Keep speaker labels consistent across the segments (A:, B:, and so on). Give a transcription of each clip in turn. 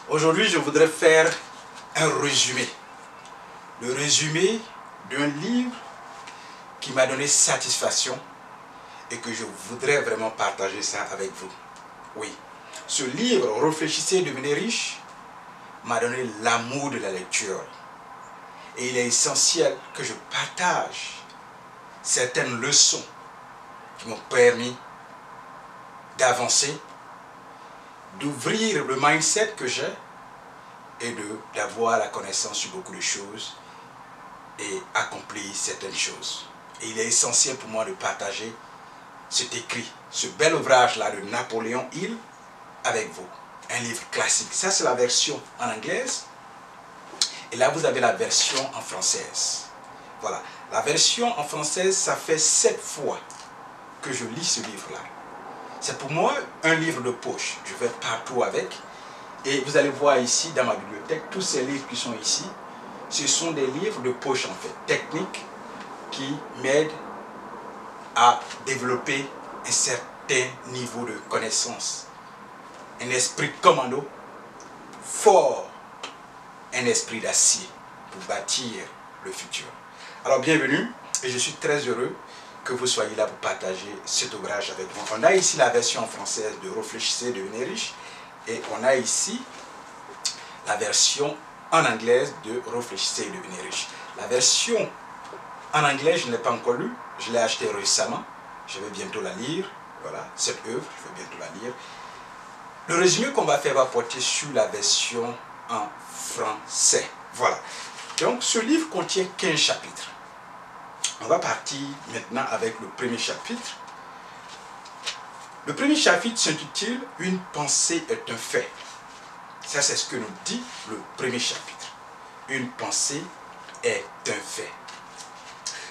A: Aujourd'hui, je voudrais faire un résumé. Le résumé d'un livre qui m'a donné satisfaction et que je voudrais vraiment partager ça avec vous. Oui, ce livre, Réfléchissez et devenez riche, m'a donné l'amour de la lecture. Et il est essentiel que je partage certaines leçons qui m'ont permis d'avancer, d'ouvrir le mindset que j'ai et d'avoir la connaissance sur beaucoup de choses et accomplir certaines choses. Et il est essentiel pour moi de partager cet écrit, ce bel ouvrage-là de Napoléon Hill avec vous. Un livre classique. Ça, c'est la version en anglaise. Et là, vous avez la version en française. Voilà. La version en française, ça fait 7 fois que je lis ce livre-là. C'est pour moi un livre de poche. Je vais partout avec. Et vous allez voir ici, dans ma bibliothèque, tous ces livres qui sont ici, ce sont des livres de poche, en fait, techniques, qui m'aident à développer un certain niveau de connaissance. Un esprit commando fort, un esprit d'acier pour bâtir le futur. Alors bienvenue et je suis très heureux que vous soyez là pour partager cet ouvrage avec moi. On a ici la version française de Réfléchissez et devenez riche et on a ici la version en anglaise de Réfléchissez et devenez riche. La version en anglais, je ne l'ai pas encore lue, je l'ai achetée récemment, je vais bientôt la lire. Voilà, cette œuvre, je vais bientôt la lire. Le résumé qu'on va faire va porter sur la version en français. Voilà. Donc, ce livre contient 15 chapitres. On va partir maintenant avec le premier chapitre. Le premier chapitre s'intitule « Une pensée est un fait ». Ça, c'est ce que nous dit le premier chapitre. Une pensée est un fait.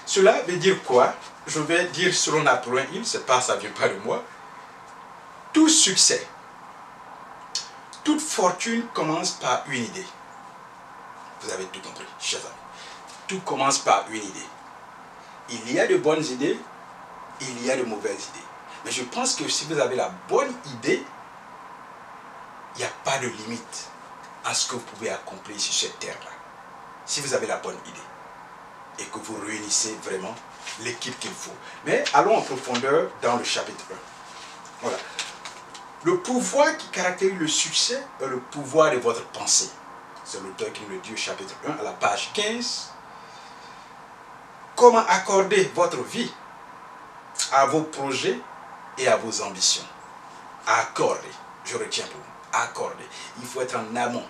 A: Cela veut dire quoi? Je vais dire selon Napoléon Hill, ça ne vient pas de moi. Tout succès, toute fortune commence par une idée. Vous avez tout compris, chers amis. Tout commence par une idée. Il y a de bonnes idées, il y a de mauvaises idées. Mais je pense que si vous avez la bonne idée, il n'y a pas de limite à ce que vous pouvez accomplir sur cette terre-là. Si vous avez la bonne idée et que vous réunissez vraiment l'équipe qu'il faut. Mais allons en profondeur dans le chapitre 1. Voilà. Le pouvoir qui caractérise le succès est le pouvoir de votre pensée. C'est l'auteur qui nous le dit au chapitre 1, à la page 15. Comment accorder votre vie à vos projets et à vos ambitions? Accorder, je retiens pour vous, accorder. Il faut être en amont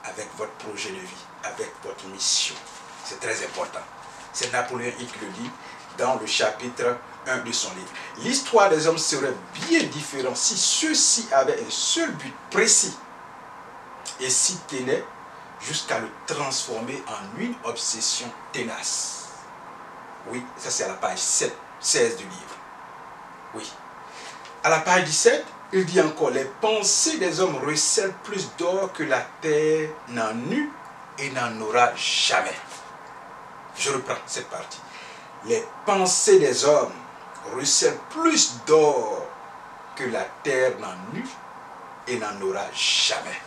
A: avec votre projet de vie, avec votre mission. C'est très important. C'est Napoléon Hill qui le dit dans le chapitre 1 de son livre. L'histoire des hommes serait bien différente si ceux-ci avaient un seul but précis et s'y tenaient jusqu'à le transformer en une obsession ténace. Oui, ça c'est à la page 16 du livre. Oui. À la page 17, il dit encore, les pensées des hommes recèlent plus d'or que la terre n'en eut et n'en aura jamais. Je reprends cette partie. Les pensées des hommes recèlent plus d'or que la terre n'en eut et n'en aura jamais.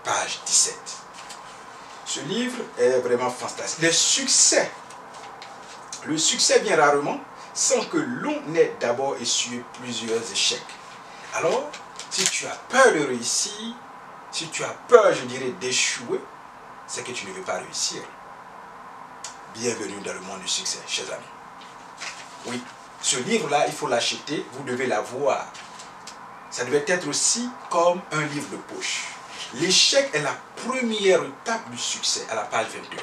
A: Page 17. Ce livre est vraiment fantastique. Le succès vient rarement sans que l'on ait d'abord essuyé plusieurs échecs. Alors, si tu as peur de réussir, si tu as peur, je dirais, d'échouer, c'est que tu ne veux pas réussir. Bienvenue dans le monde du succès, chers amis. Oui, ce livre-là, il faut l'acheter, vous devez l'avoir. Ça devait être aussi comme un livre de poche. L'échec est la première étape du succès, à la page 21.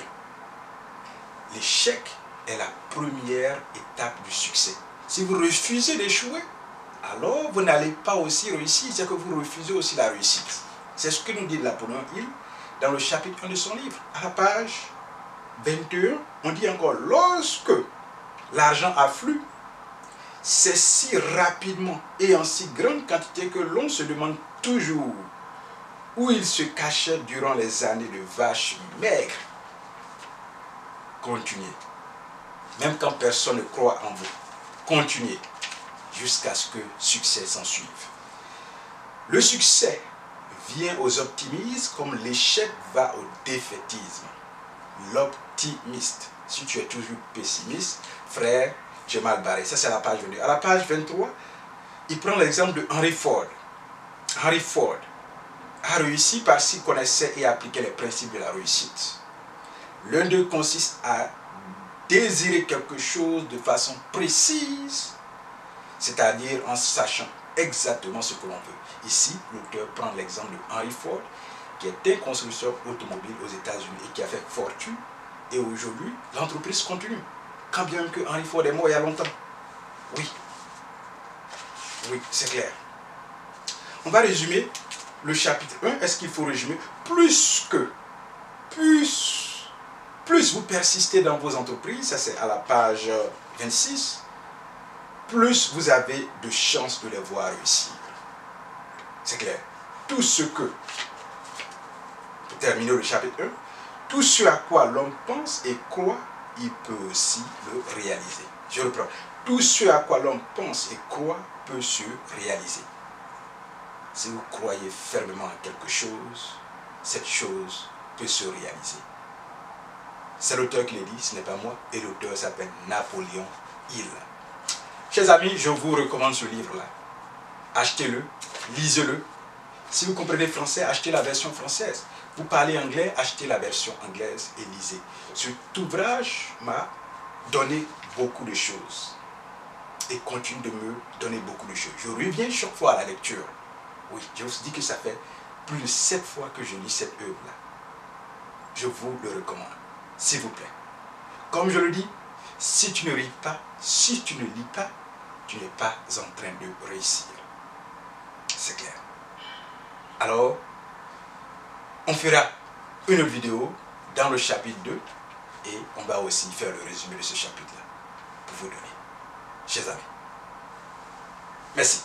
A: L'échec est la première étape du succès. Si vous refusez d'échouer, alors vous n'allez pas aussi réussir, c'est que vous refusez aussi la réussite. C'est ce que nous dit Napoléon Hill dans le chapitre 1 de son livre. À la page 21, on dit encore, lorsque l'argent afflue, c'est si rapidement et en si grande quantité que l'on se demande toujours où il se cachait durant les années de vaches maigres. Continuez. Même quand personne ne croit en vous. Continuez jusqu'à ce que succès s'en suive. Le succès vient aux optimistes comme l'échec va au défaitisme. L'optimiste. Si tu es toujours pessimiste, frère, tu es mal barré. Ça, c'est la page 22. À la page 23, il prend l'exemple de Henry Ford. Henry Ford a réussi parce qu'il connaissait et appliquait les principes de la réussite. L'un d'eux consiste à désirer quelque chose de façon précise, c'est-à-dire en sachant exactement ce que l'on veut. Ici, l'auteur prend l'exemple de Henry Ford, qui est un constructeur automobile aux États-Unis et qui a fait fortune. Et aujourd'hui, l'entreprise continue. Quand bien même que Henry Ford est mort il y a longtemps. Oui. Oui, c'est clair. On va résumer le chapitre 1. Est-ce qu'il faut résumer? Plus vous persistez dans vos entreprises, ça c'est à la page 26, plus vous avez de chances de les voir réussir. C'est clair. Tout ce que, pour terminer le chapitre 1, tout ce à quoi l'homme pense et croit, il peut aussi le réaliser. Je reprends. Tout ce à quoi l'homme pense et croit peut se réaliser. Si vous croyez fermement à quelque chose, cette chose peut se réaliser. C'est l'auteur qui l'a dit, ce n'est pas moi, et l'auteur s'appelle Napoléon Hill. Chers amis, je vous recommande ce livre-là. Achetez-le, lisez-le. Si vous comprenez français, achetez la version française. Vous parlez anglais, achetez la version anglaise et lisez. Cet ouvrage m'a donné beaucoup de choses et continue de me donner beaucoup de choses. Je reviens chaque fois à la lecture. Oui, je vous dis que ça fait plus de 7 fois que je lis cette œuvre-là. Je vous le recommande, s'il vous plaît. Comme je le dis, si tu ne lis pas, si tu ne lis pas, tu n'es pas en train de réussir. C'est clair. Alors, on fera une autre vidéo dans le chapitre 2 et on va aussi faire le résumé de ce chapitre-là pour vous donner. Chers amis, merci.